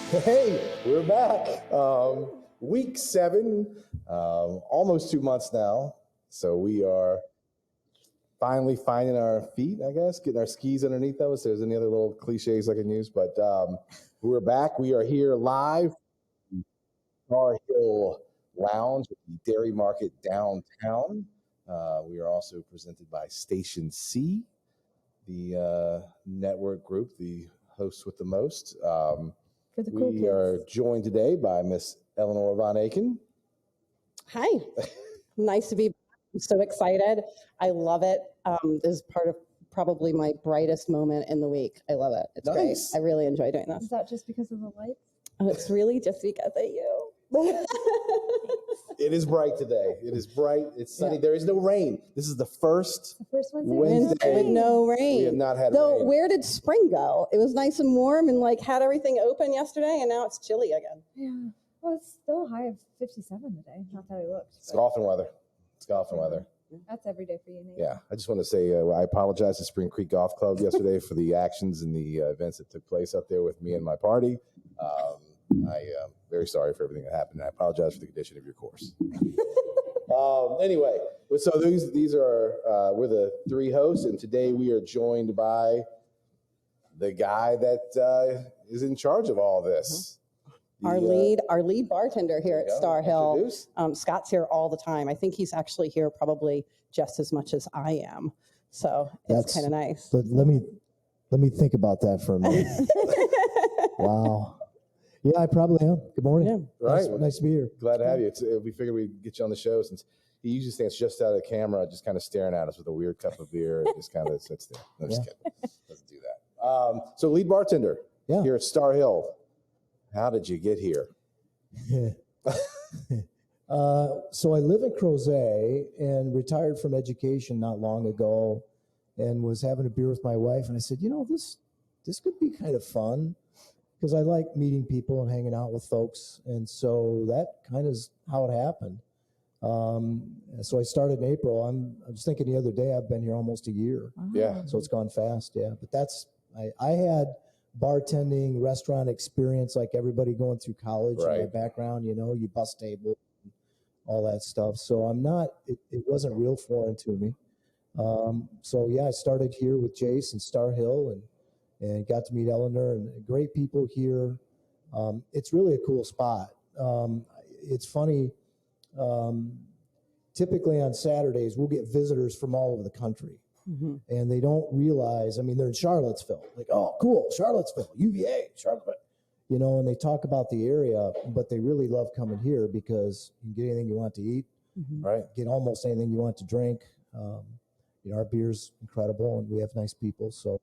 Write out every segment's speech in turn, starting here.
Hey, we're back. Week 7, almost 2 months now. So we are finally finding our feet, I guess, getting our skis underneath us. There's any other little cliches I can use, but we're back. We are here live at Starr Hill Lounge at the Dairy Market downtown. We are also presented by Station C, the network group, the host with the most. For the cool We kids. are joined today by Miss Eleanor Von Aiken. Hi, nice to be back. I'm so excited. I love it. This is part of probably my brightest moment in the week. I love it. It's Nice. great. I really enjoy doing Is this. that just because of the lights? Oh, it's really just because of you. It is bright today. It is bright. It's sunny. Yeah. There is no rain. This is the first The first Wednesday. Wednesday. With no rain. We have not had Though, rain. where did spring go? It was nice and warm and like had everything open yesterday, and now it's chilly again. Yeah. Well, it's still a high of 57 today. Not that I looked. It's golfing weather. It's golfing weather. That's every day for you, Nate. Yeah. I just want to say I apologize to Spring Creek Golf Club yesterday for the actions and the events that took place up there with me and my party. I am very sorry for everything that happened. And I apologize for the condition of your course. Anyway, so these are we're the 3 hosts, and today we are joined by the guy that is in charge of all this. Our lead bartender here at Starr Hill. Introduce. Scott's here all the time. I think he's actually here probably just as much as I am. So it's kind of nice. But let me think about that for a minute. Wow. Yeah, I probably am. Good morning. Yeah. Right. Nice to be here. Glad to have you. We figured we'd get you on the show since he usually stands just out of the camera, just kind of staring at us with a weird cup of beer and just kind of sits there. No, just kidding. Doesn't do that. So lead bartender here at Starr Hill. How did you get here? So I live in Crozet and retired from education not long ago, and was having a beer with my wife, and I said, this could be kind of fun, because I like meeting people and hanging out with folks, and so that kind of is how it happened. So I started in April. I was thinking the other day, I've been here almost a year. Yeah. So it's gone fast, yeah. But I had bartending, restaurant experience like everybody going through college. Right. In my background, you bus table, all that stuff. So it wasn't real foreign to me. So yeah, I started here with Jace and Starr Hill and got to meet Eleanor and great people here. It's really a cool spot. It's funny. Typically on Saturdays, we'll get visitors from all over the country. Mm-hmm. And they don't realize, they're in Charlottesville. Like, oh, cool, Charlottesville, UVA, Charlottesville. And they talk about the area, but they really love coming here because you can get anything you want to eat, Right. get almost anything you want to drink. Our beer's incredible, and we have nice people. So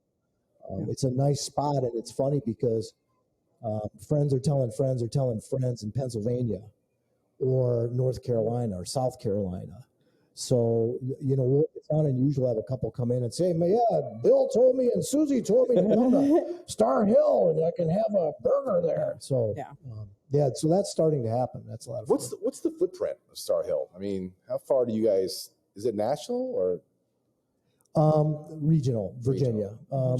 it's a nice spot, and it's funny because friends are telling friends in Pennsylvania or North Carolina or South Carolina. So, it's not unusual to have a couple come in and say, yeah, Bill told me and Susie told me to come to Starr Hill and I can have a burger there. So, so that's starting to happen. That's a lot of fun. What's the footprint of Starr Hill? How far do you guys, is it national or? Regional, Virginia.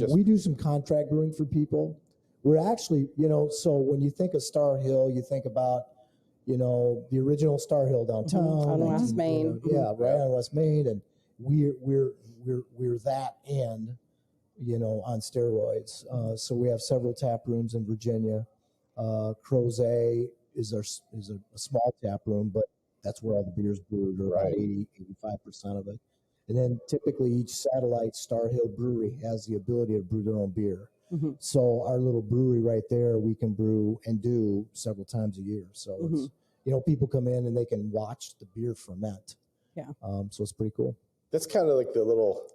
We do some contract brewing for people. We're actually, so when you think of Starr Hill, you think about, the original Starr Hill downtown on West Main. Right on West Main, and we're that and on steroids. So we have several tap rooms in Virginia. Crozet is a small tap room, but that's where all the beer's brewed, or about 85% of it. And then typically each satellite Starr Hill brewery has the ability to brew their own beer. Mm-hmm. So our little brewery right there, we can brew and do several times a year. So it's, people come in and they can watch the beer ferment. Yeah. So it's pretty cool. That's kind of like the little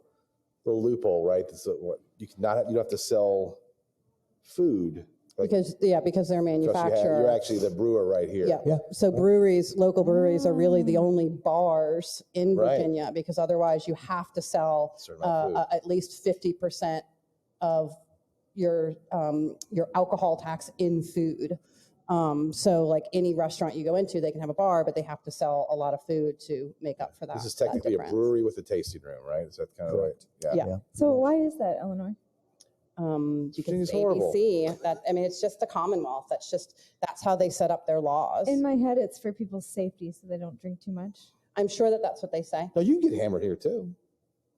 loophole, right? You don't have to sell food. Because they're a manufacturer. You're actually the brewer right here. Yeah. So local breweries are really the only bars in Virginia, because otherwise you have to sell at least 50% of your alcohol tax in food. So like any restaurant you go into, they can have a bar, but they have to sell a lot of food to make up for that. This is technically a brewery with a tasting room, right? Is that kind of right? Yeah. So why is that, Eleanor? because It's horrible. ABC, it's just the Commonwealth. That's how they set up their laws. In my head, it's for people's safety so they don't drink too much. I'm sure that's what they say. No, you can get hammered here too.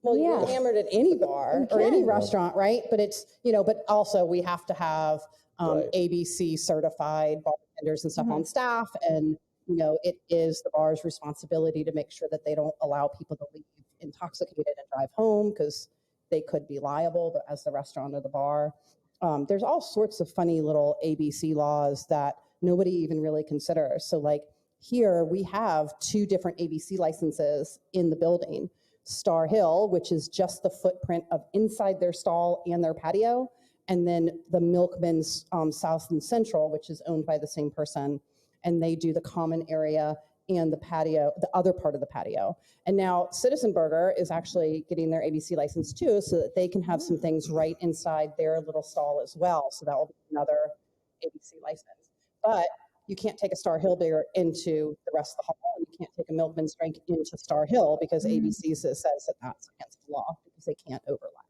Well, you Yeah. get hammered at any bar or any restaurant, right? But it's, but also we have to have Right. ABC certified bartenders and stuff on staff. And, it is the bar's responsibility to make sure that they don't allow people to leave intoxicated and drive home because they could be liable as the restaurant or the bar. There's all sorts of funny little ABC laws that nobody even really considers. So like here we have 2 different ABC licenses in the building. Starr Hill, which is just the footprint of inside their stall and their patio, and then the Milkman's South and Central, which is owned by the same person, and they do the common area and the patio, the other part of the patio. And now Citizen Burger is actually getting their ABC license too, so that they can have some things right inside their little stall as well. So that will be another ABC license. But you can't take a Starr Hill beer into the rest of the hall. You can't take a Milkman's drink into Starr Hill because ABC says that that's against the law because they can't overlap.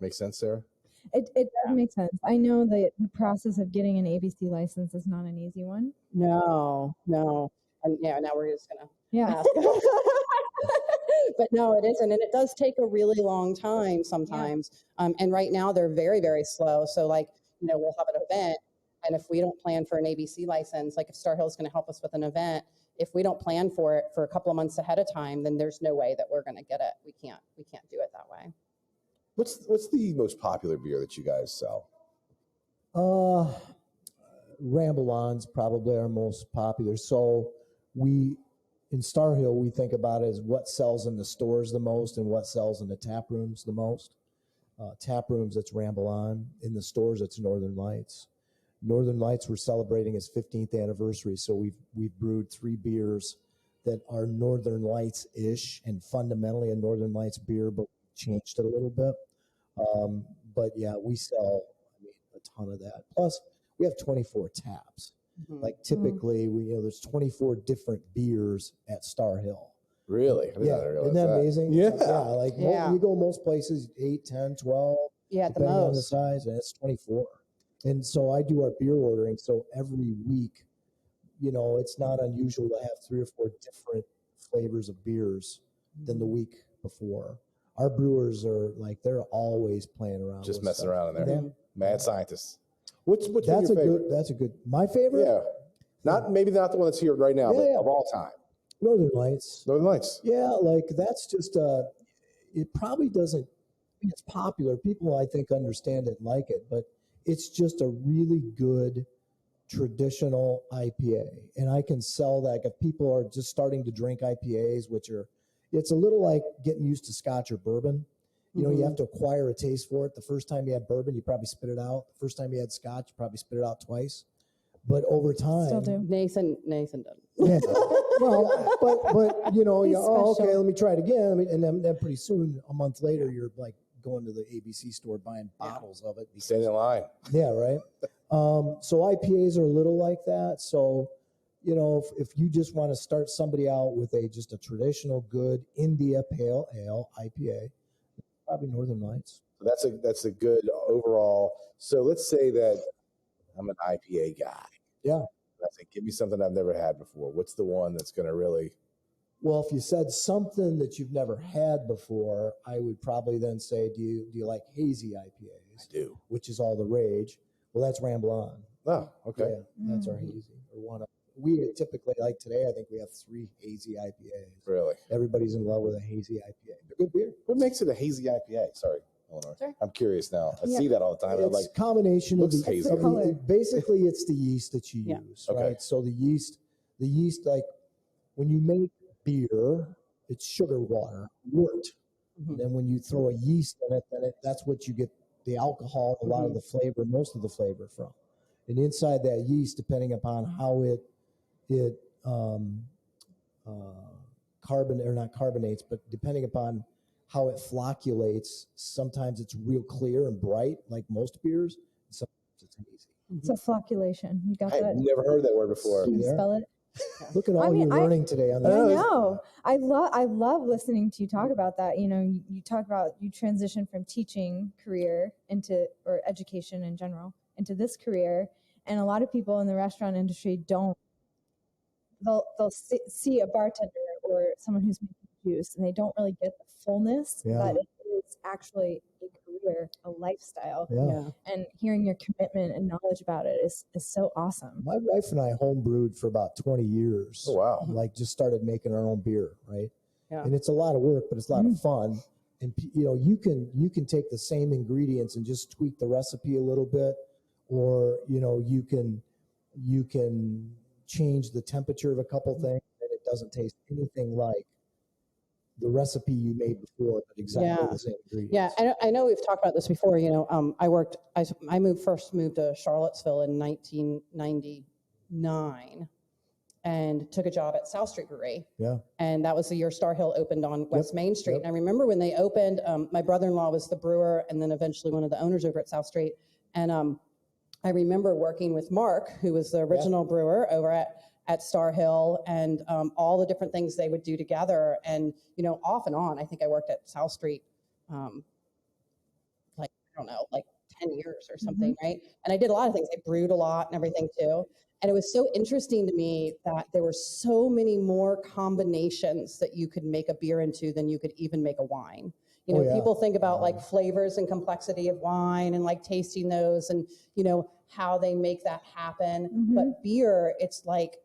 Makes sense, Sarah? It does make sense. I know that the process of getting an ABC license is not an easy one. No. And now we're just going to Yeah. ask. But no, it isn't. And it does take a really long time sometimes. And right now they're very, very slow. So like, we'll have an event. And if we don't plan for an ABC license, like if Starr Hill is going to help us with an event, if we don't plan for it for a couple of months ahead of time, then there's no way that we're going to get it. We can't do it that way. What's the most popular beer that you guys sell? Ramble On's probably our most popular. So in Starr Hill, we think about it as what sells in the stores the most and what sells in the tap rooms the most. Tap rooms, it's Ramble On. In the stores, it's Northern Lights. Northern Lights, we're celebrating its 15th anniversary, so we've brewed 3 beers that are Northern Lights-ish and fundamentally a Northern Lights beer, but changed it a little bit. But yeah, we sell a ton of that. Plus, we have 24 taps. Mm-hmm. Like typically, there's 24 different beers at Starr Hill. Really? Yeah, isn't that amazing? Yeah. You go most places 8, 10, 12. Yeah, at the depending on the most. size, and it's 24. And so I do our beer ordering. So every week, it's not unusual to have 3 or 4 different flavors of beers than the week before. Our brewers are they're always playing around. Just with messing stuff. around in there. Yeah. Mad scientists. What's That's your a favorite? good. My favorite? Yeah. Maybe not the one that's here right now, but of all time. Northern Lights. Northern Lights. Yeah, that's just it probably doesn't. It's popular. People, I think, understand it and like it, but it's just a really good traditional IPA, and I can sell that if people are just starting to drink IPAs, it's a little like getting used to Scotch or bourbon. You have to acquire a taste for it. The first time you had bourbon, you probably spit it out. The first time you had Scotch, you probably spit it out twice. But over time, Still do. Nathan doesn't. yeah. Well, but okay, special. let me try it again. And then pretty soon, a month later, you're like going to the ABC store buying bottles of it. Stand in line. Yeah, right. So IPAs are a little like that. So, if you just want to start somebody out with just a traditional good India Pale Ale IPA, probably Northern Lights. That's a good overall. So let's say that I'm an IPA guy. Yeah. I think give me something I've never had before. What's the one that's going to really? Well, if you said something that you've never had before, I would probably then say, do you like hazy IPAs? I do. Which is all the rage. Well, that's Ramble On. Oh, okay. Yeah, that's our hazy or one of. We typically, like today, I think we have 3 hazy IPAs. Really? Everybody's in love with a hazy IPA. They're good beer. What makes it a hazy IPA? Sorry, Eleanor. Sure. I'm curious now. I see that all the time. It's I'm like, a combination of looks hazy. basically it's the yeast that you use, right? Okay. So the yeast, like when you make beer, it's sugar water, wort. Then when you throw a yeast in it, that's what you get the alcohol, a lot of the flavor, most of the flavor from. And inside that yeast, depending upon how it not carbonates, but depending upon how it flocculates, sometimes it's real clear and bright, like most beers. Sometimes it's hazy. It's a flocculation. You got I've that? never heard that word before. Can you spell it? Look at all you're learning today on I the know. I love listening to you talk about that. You know, you talk about you transition from teaching career or education in general into this career, and a lot of people in the restaurant industry don't. They'll see a bartender or someone who's making juice, and they don't really get the fullness that it is actually a career, a lifestyle. And hearing your commitment and knowledge about it is so awesome. My wife and I homebrewed for about 20 years. Oh, wow. Like just started making our own beer, right? Yeah. And it's a lot of work, but it's a lot of fun. And you know, you can take the same ingredients and just tweak the recipe a little bit, or you know, you can change the temperature of a couple things, and it doesn't taste anything like the recipe you made before, but exactly the same ingredients. Yeah, I know we've talked about this before. You know, I first moved to Charlottesville in 1999 and took a job at South Street Brewery. Yeah. And that was the year Starr Hill opened on West Main Street. And I remember when they opened, my brother-in-law was the brewer and then eventually one of the owners over at South Street. And I remember working with Mark, who was the original brewer over at Starr Hill, and all the different things they would do together. And, you know, off and on, I think I worked at South Street, like 10 years or something, right? And I did a lot of things. I brewed a lot and everything too. And it was so interesting to me that there were so many more combinations that you could make a beer into than you could even make a wine. You know, people think about like flavors and complexity of wine and like tasting those and, you know, how they make that happen. But beer, it's like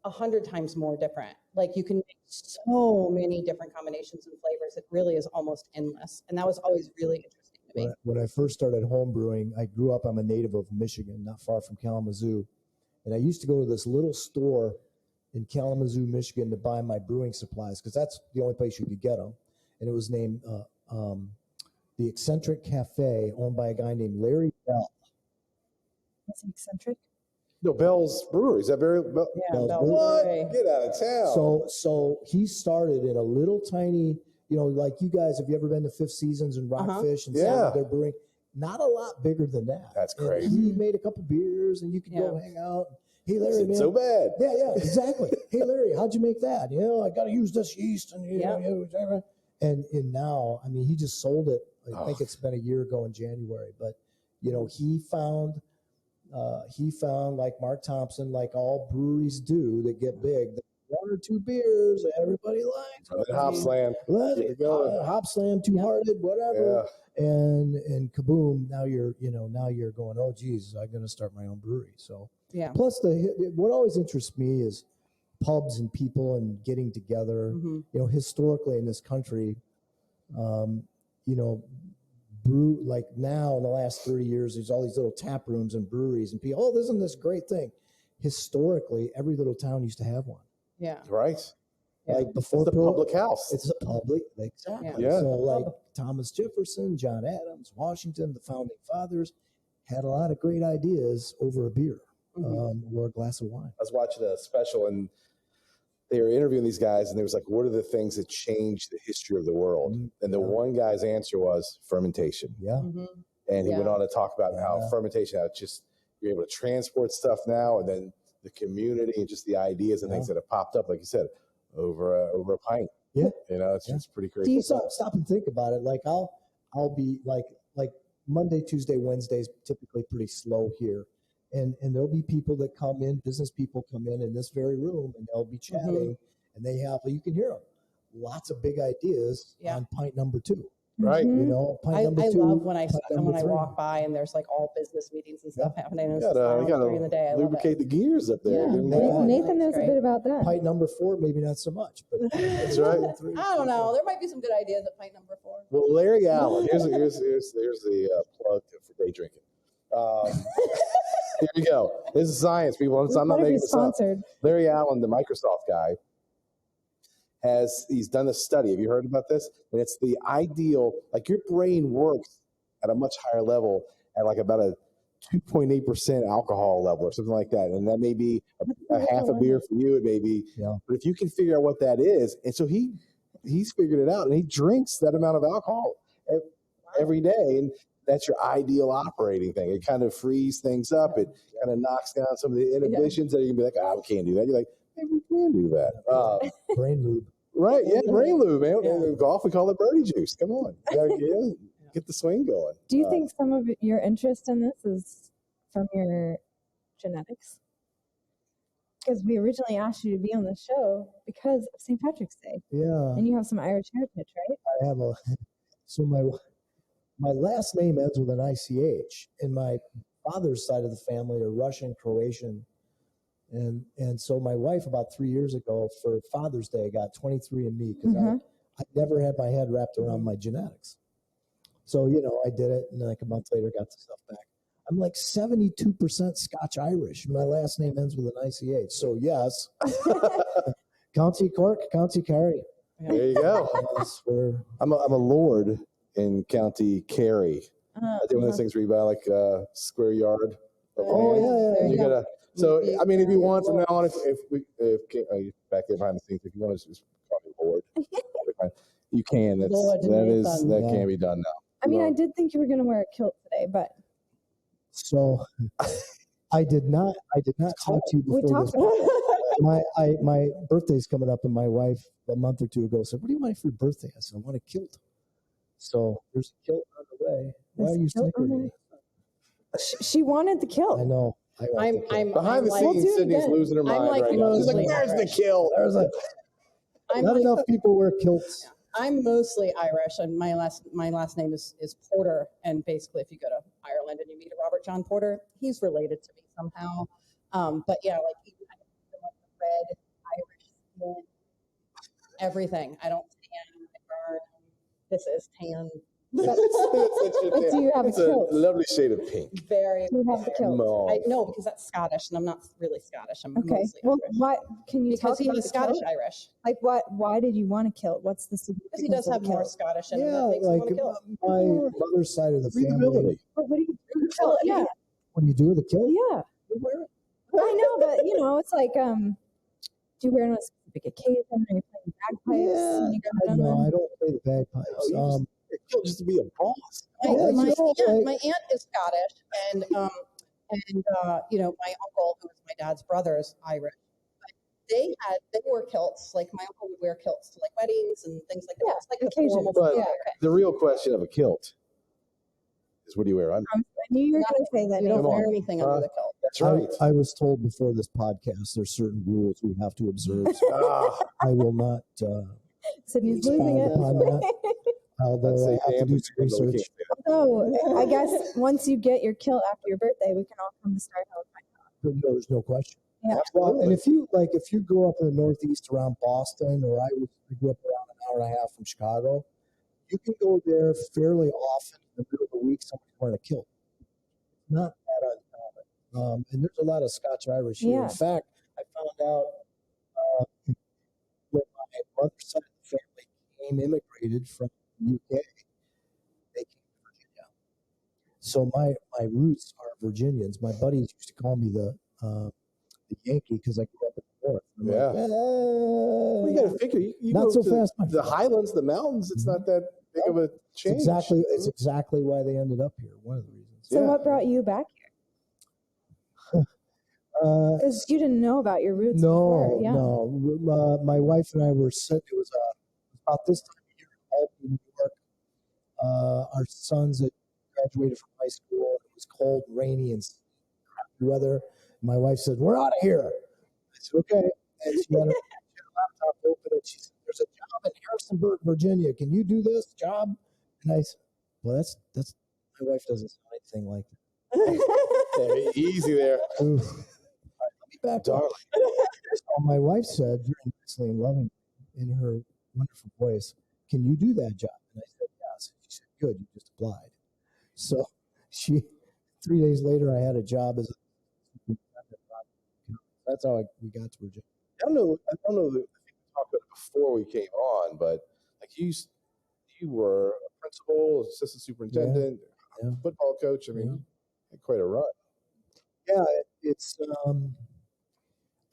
100 times more different. Like you can make so many different combinations and flavors. It really is almost endless. And that was always really interesting to me. When I first started home brewing, I grew up, I'm a native of Michigan, not far from Kalamazoo. And I used to go to this little store in Kalamazoo, Michigan to buy my brewing supplies because that's the only place you could get them. And it was named the Eccentric Cafe, owned by a guy named Larry Bell. What's Eccentric? No, Bell's Brewery. Is that very? Bell's what? Brewery. Get out of town. So he started in a little tiny, you know, like you guys, have you ever been to Fifth Seasons and Rockfish and seen their brewing? Not a lot bigger than that. That's crazy. And he made a couple beers and you could go hang out. Hey, Larry, man. So bad. Yeah, exactly. Hey, Larry, how'd you make that? You know, I got to use this yeast and, you know, and now, I mean, he just sold it. I think it's been a year ago in January, but you know, he found like Mark Thompson, like all breweries do that get big, one or two beers everybody likes. Hop Slam. Hop Slam, Two Hearted, whatever. Yeah. And kaboom, now you're going, oh geez, I'm going to start my own brewery. So plus what always interests me is pubs and people and getting together. You know, historically in this country, you know, brew, like now in the last 30 years, there's all these little tap rooms and breweries and people, isn't this great thing? Historically, every little town used to have one. Yeah. Right. Like before it's a public house. It's a public, exactly. Yeah. So like Thomas Jefferson, John Adams, Washington, the founding fathers had a lot of great ideas over a beer or a glass of wine. I was watching a special and they were interviewing these guys and there was like, what are the things that changed the history of the world? And the one guy's answer was fermentation. Yeah. And he went on to talk about how fermentation, how it's just, you're able to transport stuff now, and then the community and just the ideas and things that have popped up, like you said, over a pint. Yeah. You know, it's just pretty crazy. Stop and think about it. Like I'll be like Monday, Tuesday, Wednesday's typically pretty slow here. And there'll be people that come in, business people come in this very room, and they'll be chatting, and they have, you can hear them, lots of big ideas on pint number 2. Right. You know, pint number 2. I love when I walk by and there's like all business meetings and stuff happening. You gotta during the day. lubricate the gears up there. Yeah. Nathan knows a bit about that. Pint number 4, maybe not so much, but that's right. I don't know. There might be some good ideas at pint number 4. Well, Larry Allen, here's the plug for day drinking. Here you go. This is science, people. I'm not making this up. Larry Allen, the Microsoft guy, he's done a study. Have you heard about this? And it's the ideal, like your brain works at a much higher level at like about a 2.8% alcohol level or something like that. And that may be a half a beer for you. It may be, but if you can figure out what that is. And so he's figured it out and he drinks that amount of alcohol every day. And that's your ideal operating thing. It kind of frees things up. It kind of knocks down some of the inhibitions that you can be like, we can't do that. You're like, maybe we can do that. Brain lube. Right, yeah, brain lube, man. In golf, we call it birdie juice. Come on. You gotta get the swing going. Do you think some of your interest in this is from your genetics? Because we originally asked you to be on the show because of St. Patrick's Day. Yeah. And you have some Irish heritage, right? I have so my last name ends with an ICH, and my father's side of the family are Russian, Croatian. And so my wife, about 3 years ago, for Father's Day, got 23andMe because I never had my head wrapped around my genetics. So, I did it, and like a month later, got the stuff back. I'm like 72% Scotch Irish. My last name ends with an ICH. So, yes. County Cork, County Kerry. There you go. I'm a lord in County Kerry. I do one of those things where you buy like a square yard. Yeah. You gotta. So I mean, if you want from now on, if back there behind the scenes, if you want to just call me Lord, you can. That can be done now. I mean, I did think you were going to wear a kilt today, but so I did not talk to you before we talked this. My birthday's coming up, and my wife a month or two ago said, "What do you want for your birthday?" I said, "I want a kilt." So there's a kilt on the way. Why are you snickering? She wanted the kilt. I know. I'm behind the scenes. Sydney's losing her mind right now. She's like, "Where's the kilt?" Not enough people wear kilts. I'm mostly Irish, and my last name is Porter. And basically, if you go to Ireland and you meet a Robert John Porter, he's related to me somehow. But yeah, like even like the red Irish skin, everything. I don't tan, I burn. This is tan. But do you have a kilt? A lovely shade of pink. Very. Do you have the kilt? No, because that's Scottish, and I'm not really Scottish. I'm okay. mostly Well, Irish. why can you Because talk he about was the Scottish kilt? Irish. Like what? Why did you want a kilt? What's the significance? Because he does have more Scottish in him. That makes him want a kilt. My mother's side of the family. What do you do? Kilt, yeah. What do you do with a kilt? Yeah. You wear it. I know, but it's like, do you wear it on a specific occasion? Are you playing bagpipes? Yeah. When you go down No, there? I don't play the bagpipes. Kilt just to be a boss. My aunt is Scottish, and my uncle, who was my dad's brother, is Irish. But they wore kilts. Like my uncle would wear kilts to like weddings and things like that. Yeah, It's like the occasions. formal. But the real question of a kilt is, what do you wear under? I knew you were going to say that. You don't Come wear on. anything under the kilt. That's right. I was told before this podcast there's certain rules we have to observe. I will not Sydney's losing it. upon that. Although I have to do some research. So I guess once you get your kilt after your birthday, we can all come to Starr Hill and find out. There's no question. Yeah. Well, and if you grow up in the Northeast around Boston, or I grew up around an hour and a half from Chicago, you can go there fairly often in the middle of the week. Somebody's wearing a kilt. It's not that uncommon. And there's a lot of Scotch Irish here. Yeah. In fact, I found out when my mother's side of the family immigrated from the UK, they came to Virginia. So my roots are Virginians. My buddies used to call me the Yankee because I grew up in the North. I'm Well, you got to figure. You not go so to fast, my the friend. Highlands, the mountains. It's not that big of a change. It's exactly why they ended up here. One of the reasons. So what brought you back here? Because you didn't know about your roots before. Yeah. No. My wife and I were sitting. It was about this time of year in Albany, New York. Our sons had graduated from high school. It was cold, rainy, and crappy weather. My wife said, "We're out of here." I said, "Okay." And she had her laptop open, and she said, "There's a job in Harrisonburg, Virginia. Can you do this job?" And I said, "Well, that's my wife doesn't sound anything like that." Easy there. Oof. All right, let me back Darling. So my wife said, very nicely and loving in her wonderful voice, "Can you do that job?" And I said, "Yes." She said, "Good, you just applied." So 3 days later, I had a job as a that's how we got to Virginia. I don't know. I think we talked about it before we came on, but like you were a principal, assistant superintendent, football coach. I mean, you had quite a run. Yeah, it's.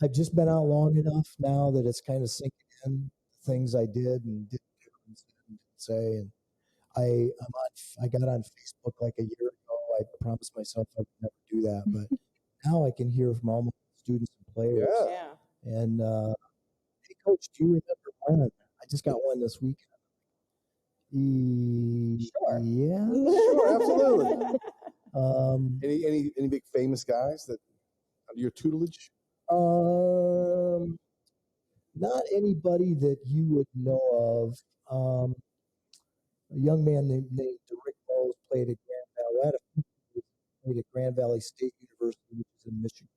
I've just been out long enough now that it's kind of sinking in things I did and didn't do and didn't say, and I got on Facebook like a year ago. I promised myself I would never do that, but now I can hear from all my students and players. Yeah. And hey, coach, do you remember when? I just got one this weekend. Sure. Yeah. Sure, absolutely. Um, Any big famous guys that under your tutelage? Not anybody that you would know of. A young man named Rick Bowles played at Grand Valley. I had a few people who played at Grand Valley State University, which is in Michigan.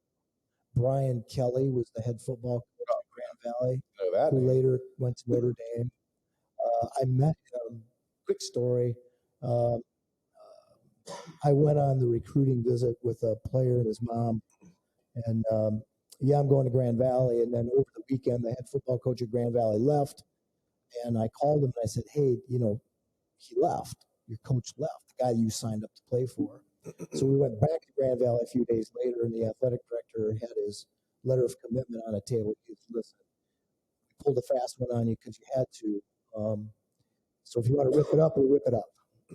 Brian Kelly was the head football coach at Grand Valley, Know that who name. later went to Notre Dame. I met him. Quick story. I went on the recruiting visit with a player and his mom, and yeah, I'm going to Grand Valley. And then over the weekend, the head football coach at Grand Valley left, and I called him and I said, "Hey, he left. Your coach left. The guy you signed up to play for." So we went back to Grand Valley a few days later, and the athletic director had his letter of commitment on a table. He said, "Listen, we pulled a fast one on you because you had to. So if you want to rip it up, we'll rip it up.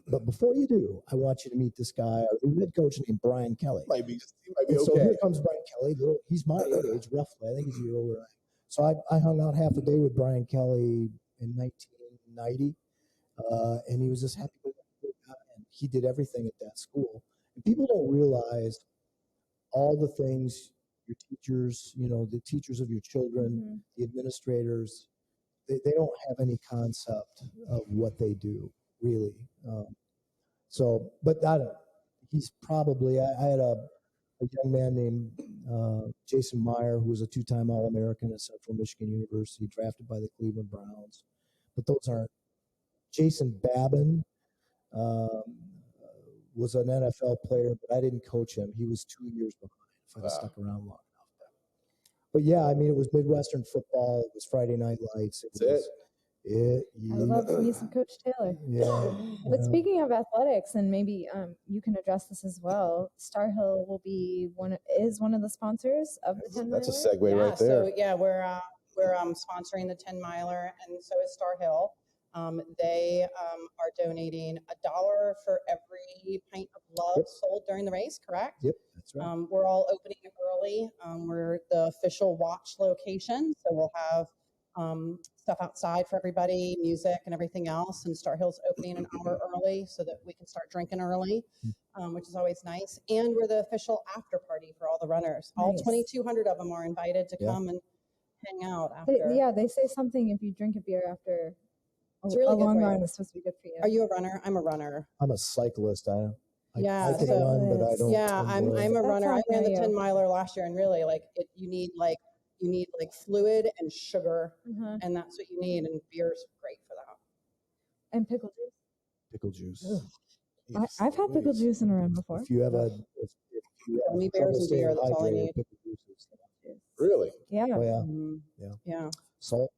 But before you do, I want you to meet this guy, our new head coach named Brian Kelly." He might be And okay. so here comes Brian Kelly. He's my age, roughly. I think he's a year older than I am. So I hung out half a day with Brian Kelly in 1990, and he was just happy with it. And he did everything at that school. And people don't realize all the things your teachers, the teachers of your children, the administrators, they don't have any concept of what they do, really. But he's probably, I had a young man named Jason Meyer, who was a two-time All-American at Central Michigan University, drafted by the Cleveland Browns. But those aren't. Jason Babin was an NFL player, but I didn't coach him. He was 2 years behind if I'd have stuck around long enough. But yeah, I mean, it was Midwestern football. It was Friday Night Lights. That's it. I love me some Coach Taylor. Yeah. But speaking of athletics, and maybe you can address this as well, Starr Hill will be is one of the sponsors of the 10 miler. That's a segue right there. So yeah, we're sponsoring the 10 miler, and so is Starr Hill. They are donating $1 for every pint of love sold during the race. Correct? Yep, that's right. We're all opening early. We're the official watch location, so we'll have stuff outside for everybody, music and everything else. And Starr Hill's opening an hour early so that we can start drinking early, which is always nice. And we're the official after party for all the runners. All 2,200 of them are invited to come and hang out after. Yeah, they say something if you drink a beer after it's really a long good run is supposed to be good for you. Are you a runner? I'm a runner. I'm a cyclist. I can so, run, but I don't. Yeah, I'm a runner. I ran the 10 miler last year, and really, you need fluid and sugar, and that's what you need. And beer's great for that. And pickle juice. Pickle juice. I've had pickle juice in a run before. If you have gummy bears and beer, that's all I need. Pickle juice is Really? Yeah. Oh, Yeah. Salt.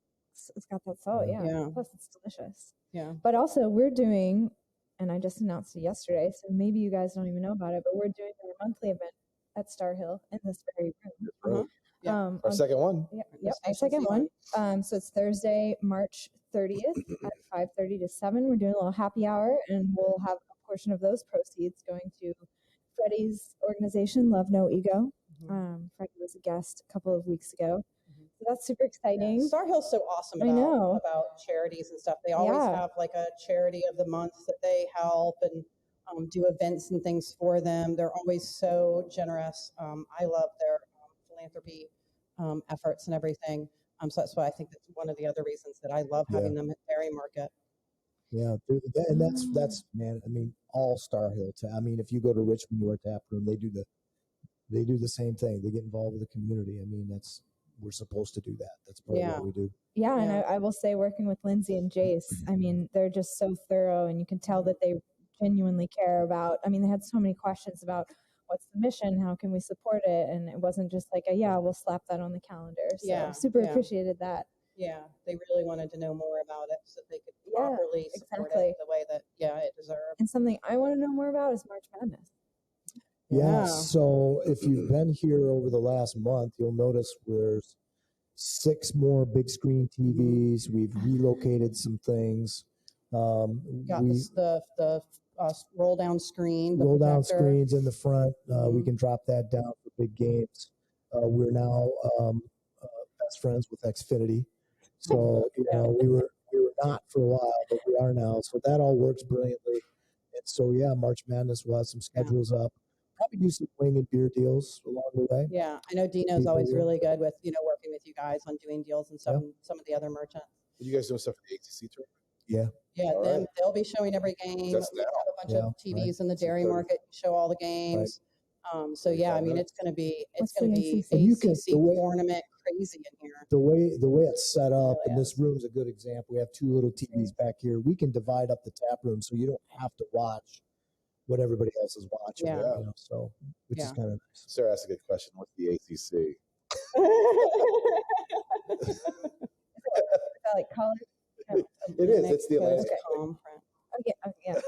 It's got that salt, yeah. Plus, it's delicious. Yeah. But also, we're doing, and I just announced it yesterday, so maybe you guys don't even know about it, but we're doing our monthly event at Starr Hill in this very room. Our second one. Yep, our second one. So it's Thursday, March 30th at 5:30 to 7. We're doing a little happy hour, and we'll have a portion of those proceeds going to Freddie's organization, Love No Ego. Freddie was a guest a couple of weeks ago. So that's super exciting. Yeah. Starr Hill's so awesome about charities and stuff. They always have like a charity of the month that they help and do events and things for them. They're always so generous. I love their philanthropy efforts and everything. So that's why I think that's one of the other reasons that I love having them at Berry Market. Yeah, and that's man. I mean, all Starr Hill. I mean, if you go to Richmond, your tap room, they do the same thing. They get involved with the community. I mean, we're supposed to do that. That's part of what we do. Yeah, and I will say, working with Lindsay and Jace, I mean, they're just so thorough, and you can tell that they genuinely care about. I mean, they had so many questions about what's the mission, how can we support it, and it wasn't just like we'll slap that on the calendar. So super appreciated that. Yeah, they really wanted to know more about it so that they could properly support it the way that it deserved. And something I want to know more about is March Madness. Yeah. So if you've been here over the last month, you'll notice there's 6 more big screen TVs. We've relocated some things. Got We the roll down screen, the roll down projector. screens in the front. We can drop that down for big games. We're now best friends with Xfinity, so we were not for a while, but we are now. So that all works brilliantly. And so March Madness will have some schedules up. Probably do some wing and beer deals along the way. Yeah, I know Dino's always really good with working with you guys on doing deals and stuff. And some of the other merchants. Are you guys doing stuff for the ACC tournament? Yeah. Yeah, they'll be showing every game. We have a bunch of TVs in the dairy market, show all the games. So I mean, it's going to be ACC tournament crazy in here. The way it's set up, and this room's a good example. We have 2 little TVs back here. We can divide up the tap room so you don't have to watch what everybody else is watching. So which is kind of nice. Sarah asked a good question. What's the ACC? Is that like college? It is. It's the Atlantic Conference.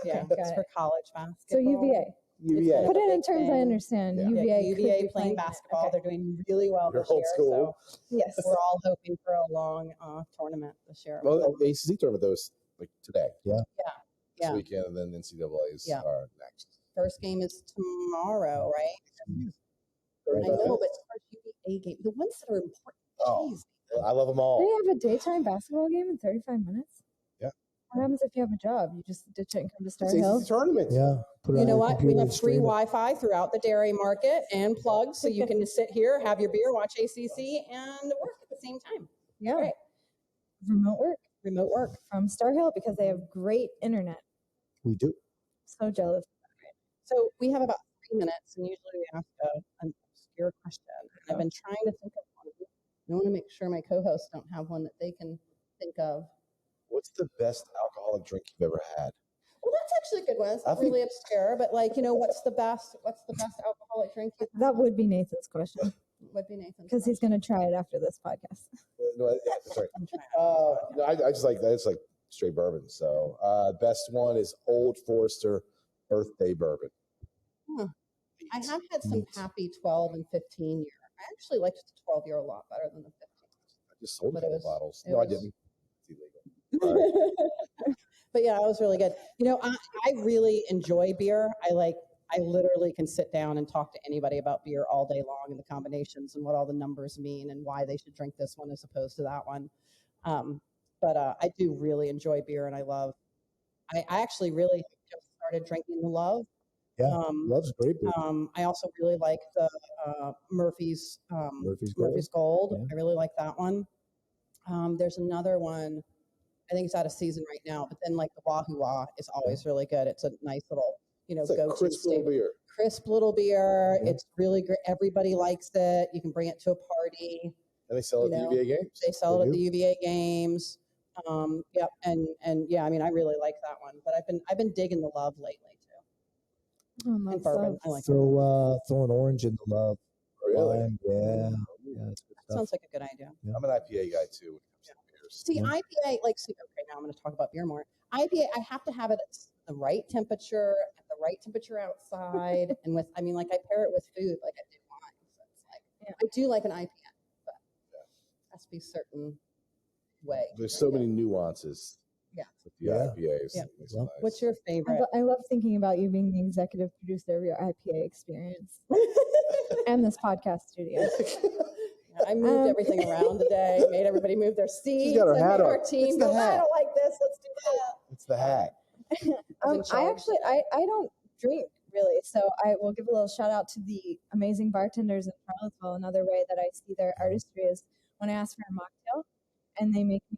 Yeah. It's for college basketball. So UVA. UVA. Put it in terms I understand. Yeah. UVA playing basketball. They're doing really well You're this old year. school. So yes, we're all hoping for a long tournament this year. Well, the ACC tournament those like today. Yeah. This weekend, and then NCAA's are next. First game is tomorrow, right? Right. I know, but it's first UVA game. The ones that are important. Jeez. I love them all. they have a daytime basketball game in 35 minutes. Yeah. What happens if you have a job? You just ditch it and come to Starr It's Hill? ACC tournament. Yeah. Put it You on know your what? We computer have and free stream it. Wi-Fi throughout the dairy market and plugs, so you can sit here, have your beer, watch ACC, and work at the same time. Yeah. Right. Remote work from Starr Hill because they have great internet. We do. So jealous. So we have about 3 minutes, and usually we ask an obscure question. I've been trying to think of one. I want to make sure my co-hosts don't have one that they can think of. What's the best alcoholic drink you've ever had? Well, that's actually a good one. It's not really obscure, but what's the best alcoholic drink? That would be Nathan's question Would be Nathan's. because he's going to try it after this podcast. No, sorry. No, I just like that. It's like straight bourbon. So best one is Old Forester Birthday Bourbon. I have had some happy 12 and 15 year. I actually liked the 12-year a lot better than the 15. I just sold a But couple it was- bottles. it No, I was- didn't. It's illegal. But yeah, it was really good. I really enjoy beer. I literally can sit down and talk to anybody about beer all day long and the combinations and what all the numbers mean and why they should drink this one as opposed to that one. But I do really enjoy beer, and I actually really just started drinking the Love. Yeah, Love's great beer. I also really like the Murphy's Gold. Yeah. I really like that one. There's another one. I think it's out of season right now, but then like the Wahoo Wah is always really good. It's a nice little, It's a go-to crisp little beer. Crisp little beer. Yeah. It's really great. Everybody likes it. You can bring it to a party. And they sell it at the UVA games. They sell They it at do. the UVA games. Yep. And yeah, I mean, I really like that one, but I've been digging the Love lately too. Oh, And bourbon. I like Throw an orange in the Love. Really? Yeah. It's good that. stuff. Sounds like a good idea. I'm an IPA guy too when it comes to beers. See, IPA, okay, now I'm going to talk about beer more. IPA, I have to have it at the right temperature, outside, and I pair it with food like I do wine. So it's like, I do like an IPA, but it has to be certain way. There's so many nuances. Yeah. With the IPAs. Yeah. It makes it Well, nice. What's your favorite? I love thinking about you being the executive producer of your IPA experience and this podcast studio. I moved everything around today, made everybody move their seats. got her I hat made on. our team It's the go, I hat. don't like this, let's do that. It's the hat. I don't drink really, so I will give a little shout out to the amazing bartenders in Charlottesville. Another way that I see their artistry is when I ask for a mocktail, and they make me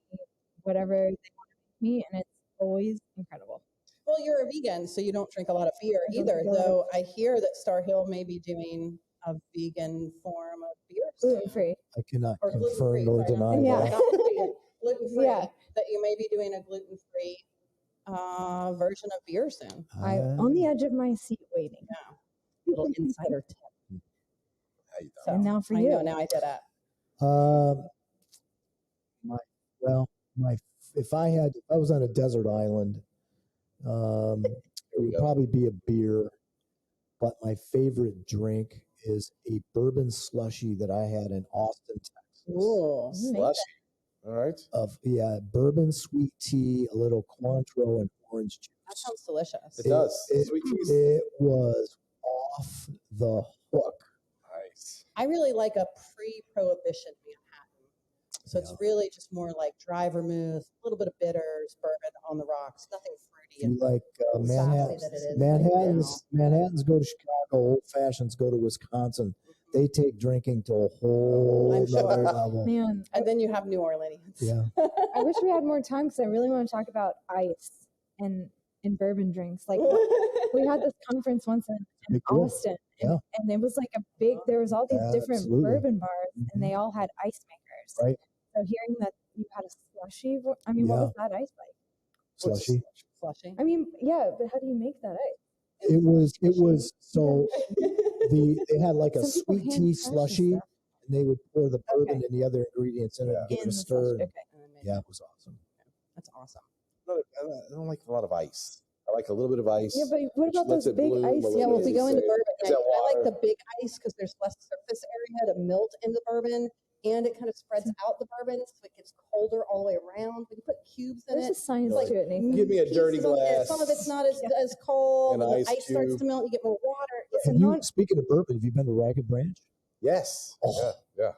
whatever they want to make me, and it's always incredible. Well, you're a vegan, so you don't drink a lot of beer I don't either, drink a lot of- though I hear that Starr Hill may be doing a vegan form of beer soon. Gluten free. I cannot Or confirm gluten-free, nor sorry, deny Yeah. that. not vegan, gluten-free, Yeah. that you may be doing a gluten-free version of beer soon. I'm on the edge of my seat waiting. Yeah. Little insider tip. How you doing? So, And now for I you. know, now I did it. If I was on a desert island, it would probably be a beer, but my favorite drink is a bourbon slushy that I had in Austin, Texas. Ooh. Slushy. All right. of bourbon, sweet tea, a little Cointreau, and orange juice. That sounds delicious. It does. Sweet teas. It was off the hook. Nice. I really like a pre-prohibition Manhattan. So it's really just more like dry vermouth, a little bit of bitters, bourbon on the rocks, nothing fruity. You like Manhattan? That it is Manhattans go to Chicago. Old fashions go to Wisconsin. They take drinking to a whole other level. Man, And then you have New Orleans. Yeah. I wish we had more time because I really want to talk about ice and bourbon drinks. Like we had this conference once in Austin, and it was like there was all these different bourbon bars, and they all had ice makers. Right. So hearing that you had a slushy, what was that ice like? Slushy. Slushy. I mean, yeah, but how do you make that ice? It was so they had like a Some people sweet hand tea crush and slushy, stuff. and they would pour the bourbon and the other ingredients in it and give it a In the stir. slushy. Okay. Yeah, it was awesome. That's awesome. I don't like a lot of ice. I like a little bit of ice. Yeah, but what about lets those it big bloom a ice? little Yeah, well, if bit. we go into Is bourbon, that I like water? the big ice because there's less surface area to melt in the bourbon, and it kind of spreads out the bourbon, so it gets colder all the way around. When you put cubes in There's it, a science Like, to it, Nathan. Give me a dirty pieces on there, glass. some of it's not as cold. An When the ice ice starts cube. to melt, you get more water. Speaking of bourbon, have you been to Ragged Branch? Yes. Oh. Yeah.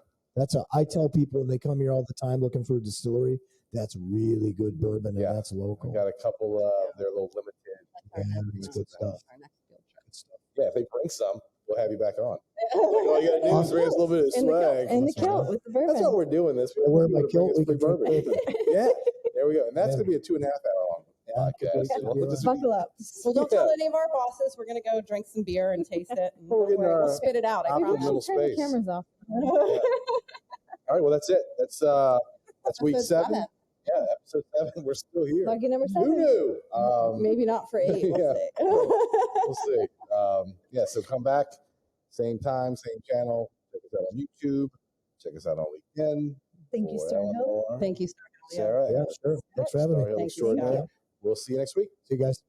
I tell people when they come here all the time looking for a distillery, that's really good bourbon, and that's I local. got a couple. They're a little limited. It's good stuff. Good stuff. Yeah, if they bring some, we'll have you back on. All you gotta do is bring us a little bit of swag. And the kilt with the bourbon. That's what we're doing this. I'll wear my kilt. We Free can drink bourbon. bourbon. Yeah, there we go. And that's gonna be a 2.5 hour long podcast. Yeah. And we'll just- Buckle up. Well, don't tell any of our bosses. We're gonna go drink some beer and taste it. And We're getting we'll our spit it out. I optimal promise. middle Turn the space. cameras off. All right, well that's it. That's week Episode 7. seven. Yeah, episode 7. We're still here. Lucky number Who 7. knew? Maybe not for 8. We'll Yeah. see. We'll see. So come back, same time, same channel. Check us out on YouTube. Check us out on weekend. Thank you, For Starr Hill. Eleanor, Thank you, Starr Hill. Sarah. Yeah, sure. Thanks for having me. Starr Hill Thank you, Extraordinary. Scott. We'll see you next week. See you guys.